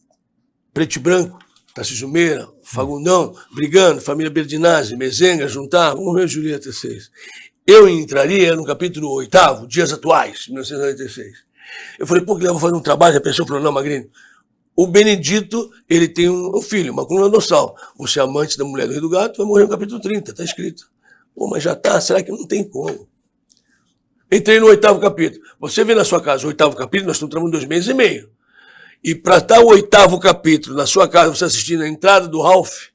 preto e branco, Tarcísio Meira, Fagundão, brigando, família Berdinazzi, Mezenga, juntavam, Romeu e Julieta 6. Eu entraria no capítulo 8º, Dias Atuais, 1996. Eu falei, pô, que eu vou fazer um trabalho, já pensou, falou, não, Magrini, o Benedito, ele tem um filho, uma coluna dorsal. Você é amante da mulher do Rei do Gado, vai morrer no capítulo 30, tá escrito. Pô, mas já tá, será que não tem como? Entrei no 8º capítulo. Você vê na sua casa o 8º capítulo, nós estamos trabalhando 2 meses e meio. E para estar o 8º capítulo na sua casa, você assistindo a entrada do Ralph,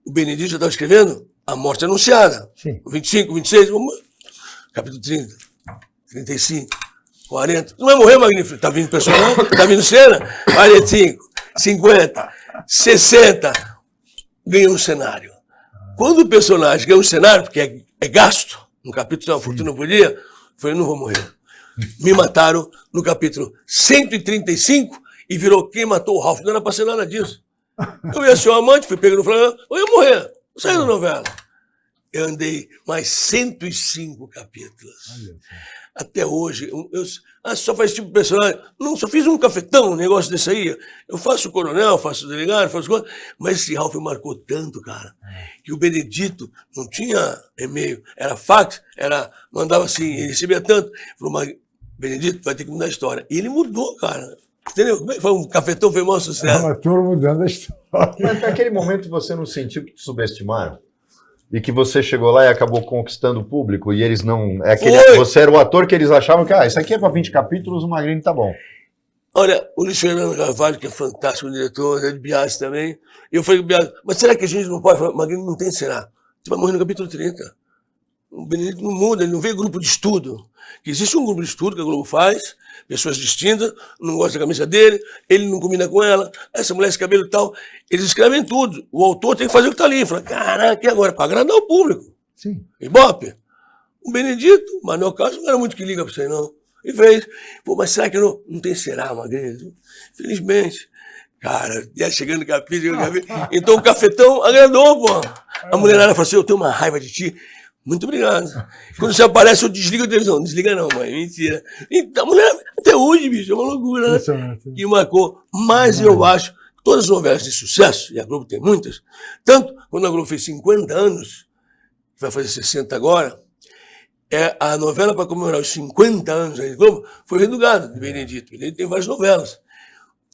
o Benedito já estava escrevendo a morte anunciada. Sim. 25, 26, capítulo 30, 35, 40. Não vai morrer, Magnífico? Tá vindo personagem, tá vindo cena, 45. 50, 60, ganha um cenário. Quando o personagem ganha um cenário, porque é gasto, no capítulo da Fortuna por Dia, eu falei, não vou morrer. Me mataram no capítulo 135 e virou Quem Matou o Ralph. Não era pra ser nada disso. Eu ia ser um amante, fui pego no Flamengo, eu ia morrer. Saí da novela. Eu andei mais 105 capítulos. Até hoje, só faz tipo de personagem. Não, só fiz um cafetão, um negócio desse aí. Eu faço o coronel, faço o delegado, faço coisa. Mas esse Ralph marcou tanto, cara, que o Benedito não tinha e-mail, era fax, mandava assim, ele recebia tanto. Falou, mas Benedito vai ter que mudar a história. E ele mudou, cara. Entendeu? Foi um cafetão, foi o maior sucesso. Uma turma mudando a história. Mas naquele momento você não sentiu que te subestimaram? E que você chegou lá e acabou conquistando o público e eles não... Você era o ator que eles achavam que isso aqui é para 20 capítulos, o Magrini tá bom. Olha, o Luiz Fernando Carvalho, que é fantástico, o diretor, é de Biasi também. Eu falei com o Biasi, mas será que a gente não pode falar? Magrini não tem, será? Você vai morrer no capítulo 30. O Benedito não muda, ele não vê grupo de estudo. Que existe um grupo de estudo que a Globo faz, pessoas distintas, não gosta da camisa dele, ele não combina com ela, essa mulher, esse cabelo e tal. Eles escrevem tudo. O autor tem que fazer o que está ali. Fala, caraca, e agora? Para agradar o público. Sim. Ibope. O Benedito, o Manuel Castro, não era muito que liga para isso aí, não. E fez. Pô, mas será que não tem será, Magrini? Felizmente. Cara, ia chegando no capítulo, então o cafetão agradou, pô. A mulherada falou assim, eu tenho uma raiva de ti. Muito obrigado. Quando você aparece, eu desligo a televisão. Não desliga não, mãe. Mentira. Então, a mulher, até hoje, bicho, é uma loucura, né? Que marcou. Mas eu acho que todas as novelas de sucesso, e a Globo tem muitas, tanto quando a Globo fez 50 anos, vai fazer 60 agora, a novela para comemorar os 50 anos da Globo foi Redugado, de Benedito. Benedito tem várias novelas.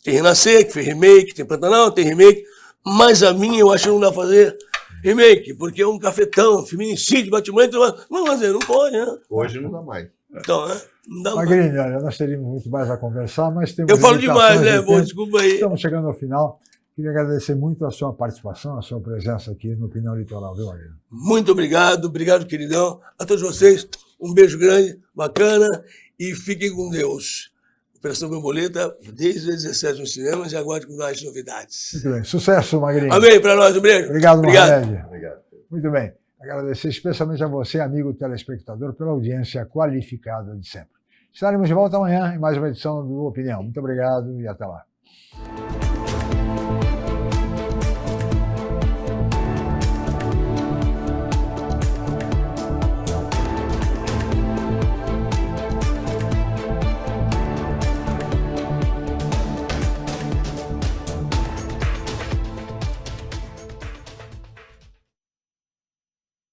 Tem Renascer, que fez remake, tem Pantanal, tem remake, mas a minha eu acho que não dá pra fazer remake, porque é um cafetão, feminicídio, batimento, não fazer, não pode, né? Hoje não dá mais. Então, né? Não dá mais. Magrini, olha, nós teríamos muito mais a conversar, mas temos... Eu falo demais, né? Bom, desculpa aí. Estamos chegando ao final. Queria agradecer muito a sua participação, a sua presença aqui no Opinião Litoral, viu, Magrini? Muito obrigado, queridão. A todos vocês, um beijo grande, bacana, e fiquem com Deus. Operação Borboleta, desde os 17 nos cinemas, e aguarde com mais novidades. Muito bem. Sucesso, Magrini. Amém, para nós, um beijo. Obrigado, Mohamed. Obrigado. Muito bem. Agradecer especialmente a você, amigo telespectador, pela audiência qualificada de sempre. Estaremos de volta amanhã em mais uma edição do Opinião. Muito obrigado e até lá.